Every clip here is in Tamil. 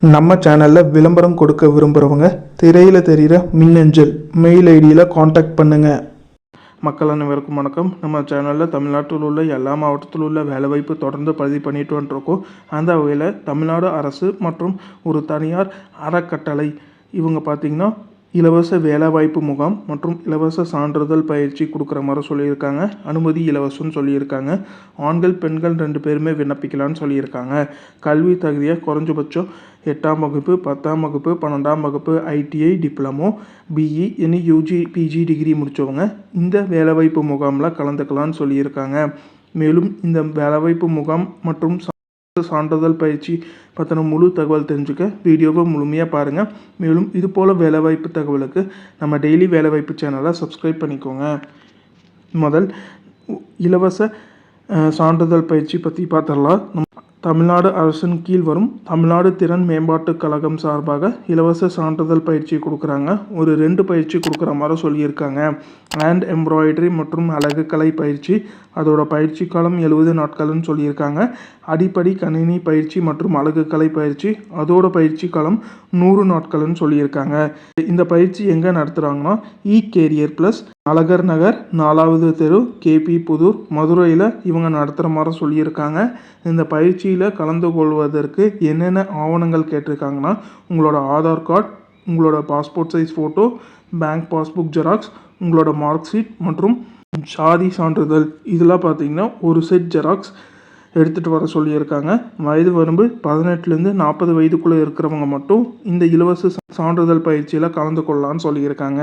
நம்ம சேனலில் விளம்பரம் கொடுக்க விரும்புகிறவங்க திரையில் தெரிகிற மின்னஞ்சல் மெயில் ஐடியில் காண்டாக்ட் பண்ணுங்கள். மக்கள் அனைவருக்கும் வணக்கம். நம்ம சேனலில் தமிழ்நாட்டில் உள்ள எல்லா மாவட்டத்தில் உள்ள வேலைவாய்ப்பு தொடர்ந்து பதிவு பண்ணிட்டு வந்துருக்கோம். அந்த வகையில் தமிழ்நாடு அரசு மற்றும் ஒரு தனியார் அறக்கட்டளை இவங்க பார்த்திங்கன்னா இலவச வேலைவாய்ப்பு முகாம் மற்றும் இலவச சான்றிதழ் பயிற்சி கொடுக்குற மாதிரி சொல்லியிருக்காங்க. அனுமதி இலவசம்னு சொல்லியிருக்காங்க. ஆண்கள் பெண்கள் 2 பேருமே விண்ணப்பிக்கலான்னு சொல்லியிருக்காங்க. கல்வி தகுதியாக குறைஞ்சபட்சம் 8ஆம் வகுப்பு 10ஆம் வகுப்பு 12ஆம் வகுப்பு ஐடிஐ டிப்ளமோ பிஇ இனி யூஜி பிஜி டிகிரி முடித்தவங்க இந்த வேலைவாய்ப்பு முகாமில் கலந்துக்கலான்னு சொல்லியிருக்காங்க. மேலும் இந்த வேலைவாய்ப்பு முகாம் மற்றும் சான்றிதழ் பயிற்சி பற்றின முழு தகவல் தெரிஞ்சுக்க வீடியோவை முழுமையாக பாருங்கள். மேலும் இது போல் வேலைவாய்ப்பு தகவலுக்கு நம்ம டெய்லி வேலைவாய்ப்பு சேனலை சப்ஸ்கிரைப் பண்ணிக்கோங்க. முதல் இலவச சான்றிதழ் பயிற்சி பற்றி பார்த்துடலாம். தமிழ்நாடு அரசின் கீழ் வரும் தமிழ்நாடு திறன் மேம்பாட்டுக் கழகம் சார்பாக இலவச சான்றிதழ் பயிற்சி கொடுக்குறாங்க. ஒரு 2 பயிற்சி கொடுக்குற மாதிரி சொல்லியிருக்காங்க. ஹேண்ட் எம்ப்ராய்டரி மற்றும் அழகு கலை பயிற்சி, அதோட பயிற்சி காலம் 70 நாட்கள்னு சொல்லியிருக்காங்க. அடிப்படை கணினி பயிற்சி மற்றும் அழகு கலை பயிற்சி, அதோட பயிற்சி காலம் 100 நாட்கள்னு சொல்லியிருக்காங்க. இந்த பயிற்சி எங்கே நடத்துகிறாங்கன்னா கேரியர் ப்ளஸ் அழகர் நகர் 4வது தெரு கேபி புதூர் மதுரையில் இவங்க நடத்துகிற மாதிரி சொல்லியிருக்காங்க. இந்த பயிற்சியில் கலந்து கொள்வதற்கு என்னென்ன ஆவணங்கள் கேட்டிருக்காங்கன்னா உங்களோட ஆதார் கார்டு, உங்களோட passport size photo, bank passbook xerox, உங்களோட மார்க் ஷீட் மற்றும் சாதி சான்றிதழ் இதெல்லாம் பார்த்தீங்கன்னா ஒரு செட் ஜெராக்ஸ் எடுத்துகிட்டு வர சொல்லியிருக்காங்க. வயது வரம்பு 18லேருந்து 40 வயதுக்குள்ளே இருக்கிறவங்க மட்டும் இந்த இலவச சான்றிதழ் பயிற்சியில் கலந்து கொள்ளலான்னு சொல்லியிருக்காங்க.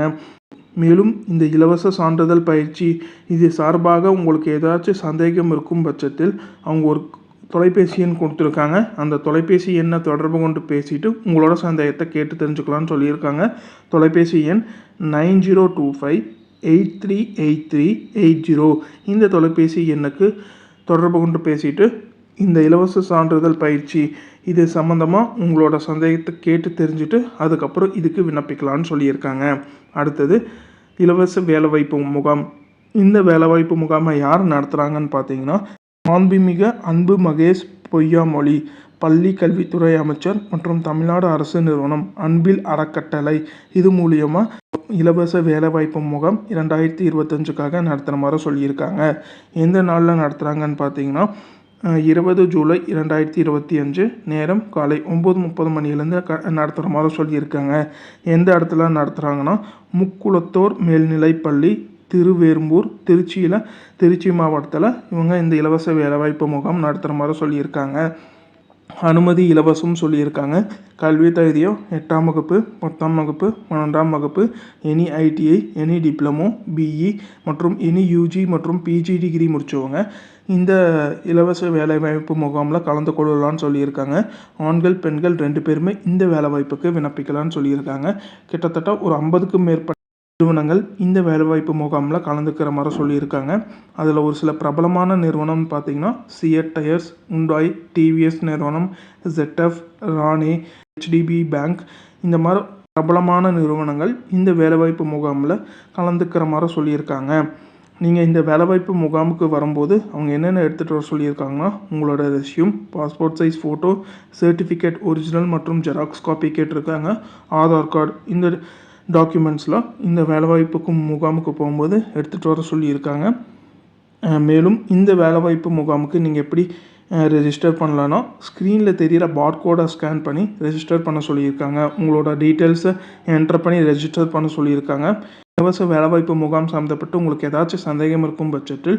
மேலும் இந்த இலவச சான்றிதழ் பயிற்சி இது சார்பாக உங்களுக்கு ஏதாச்சும் சந்தேகம் இருக்கும் பட்சத்தில் அவங்க ஒரு தொலைபேசி எண் கொடுத்துருக்காங்க. அந்த தொலைபேசி எண்ணை தொடர்பு கொண்டு பேசிட்டு உங்களோட சந்தேகத்தை கேட்டு தெரிஞ்சுக்கலான்னு சொல்லியிருக்காங்க. தொலைபேசி எண் 9025838380. இந்த தொலைபேசி எண்ணுக்கு தொடர்பு கொண்டு பேசிட்டு இந்த இலவச சான்றிதழ் பயிற்சி இது சம்மந்தமாக உங்களோட சந்தேகத்தை கேட்டு தெரிஞ்சுட்டு அதுக்கப்புறம் இதுக்கு விண்ணப்பிக்கலான்னு சொல்லியிருக்காங்க. அடுத்தது இலவச வேலைவாய்ப்பு முகாம். இந்த வேலைவாய்ப்பு முகாமை யார் நடத்துகிறாங்கன்னு பார்த்தீங்கன்னா மாண்புமிகு அன்பு மகேஷ் பொய்யாமொழி பள்ளி கல்வித்துறை அமைச்சர் மற்றும் தமிழ்நாடு அரசு நிறுவனம் அன்பில் அறக்கட்டளை இது மூலியமாக இலவச வேலைவாய்ப்பு முகாம் 2025க்காக நடத்துகிற மாதிரி சொல்லியிருக்காங்க. எந்த நாளில் நடத்துகிறாங்கன்னு பார்த்தீங்கன்னா 20 ஜூலை 2025 நேரம் காலை 9:30 மணிலேருந்து நடத்துகிற மாதிரி சொல்லியிருக்காங்க. எந்த இடத்துல நடத்துகிறாங்கன்னா முக்குளத்தோர் மேல்நிலைப்பள்ளி திருவேம்பூர் திருச்சி மாவட்டத்தில் இவங்க இந்த இலவச வேலைவாய்ப்பு முகாம் நடத்துகிற மாதிரி சொல்லியிருக்காங்க. அனுமதி இலவசம் சொல்லியிருக்காங்க. கல்வி தகுதியோ 8ஆம் வகுப்பு 10ஆம் வகுப்பு 12ஆம் வகுப்பு any ITI any diploma BE மற்றும் எனி யூஜி மற்றும் பிஜி டிகிரி முடித்தவங்க இந்த இலவச வேலைவாய்ப்பு முகாமில் கலந்து கொள்ளலான்னு சொல்லியிருக்காங்க. ஆண்கள் பெண்கள் 2 பேருமே இந்த வேலைவாய்ப்புக்கு விண்ணப்பிக்கலான்னு சொல்லியிருக்காங்க. கிட்டத்தட்ட ஒரு 50க்கும் மேற்பட்ட நிறுவனங்கள் இந்த வேலைவாய்ப்பு முகாமில் கலந்துக்கிற மாதிரி சொல்லியிருக்காங்க. அதில் ஒரு சில பிரபலமான நிறுவனம் பார்த்திங்கன்னா சியட் டயர்ஸ், உண்டாய், டிவிஎஸ் நிறுவனம், ZF, ராணி, HDB பேங்க் இந்த மாதிரி பிரபலமான நிறுவனங்கள் இந்த வேலைவாய்ப்பு முகாமில் கலந்துக்கிற மாதிரி சொல்லியிருக்காங்க. நீங்கள் இந்த வேலைவாய்ப்பு முகாமுக்கு வரும்போது அவங்க என்னென்ன எடுத்துகிட்டு வர சொல்லியிருக்காங்கன்னா உங்களோட resume, passport size photo, certificate original மற்றும் ஜெராக்ஸ் காப்பி கேட்டிருக்காங்க. ஆதார் கார்டு இந்த டாக்குமெண்ட்ஸ்லாம் இந்த வேலைவாய்ப்புக்கு முகாமுக்கு போகும்போது எடுத்துகிட்டு வர சொல்லியிருக்காங்க. மேலும் இந்த வேலைவாய்ப்பு முகாமுக்கு நீங்கள் எப்படி ரெஜிஸ்டர் பண்ணலான்னா ஸ்க்ரீனில் தெரிகிற பார்கோடை ஸ்கேன் பண்ணி ரெஜிஸ்டர் பண்ண சொல்லியிருக்காங்க. உங்களோட டீட்டெயில்ஸை என்டர் பண்ணி ரெஜிஸ்டர் பண்ண சொல்லியிருக்காங்க. இலவச வேலைவாய்ப்பு முகாம் சம்மந்தப்பட்டு உங்களுக்கு ஏதாச்சும் சந்தேகம் இருக்கும் பட்சத்தில்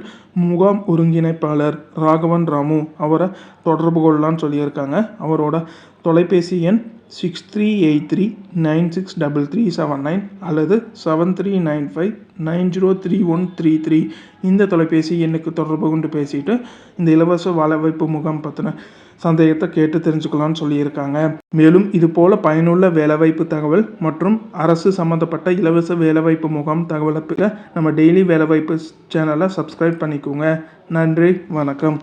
முகாம் ஒருங்கிணைப்பாளர் ராகவன் ராமு அவரை தொடர்பு கொள்ளலான்னு சொல்லியிருக்காங்க. அவரோட தொலைபேசி எண் 6383963379 அல்லது 7395903133 இந்த தொலைபேசி எண்ணுக்கு தொடர்பு கொண்டு பேசிட்டு இந்த இலவச வேலைவாய்ப்பு முகாம் பற்றின சந்தேகத்தை கேட்டு தெரிஞ்சுக்கலான்னு சொல்லியிருக்காங்க. மேலும் இது போல் பயனுள்ள வேலைவாய்ப்பு தகவல் மற்றும் அரசு சம்மந்தப்பட்ட இலவச வேலைவாய்ப்பு முகாம் தகவலை நம்ம டெய்லி வேலைவாய்ப்பு சேனலை சப்ஸ்கிரைப் பண்ணிக்கோங்க. நன்றி, வணக்கம்.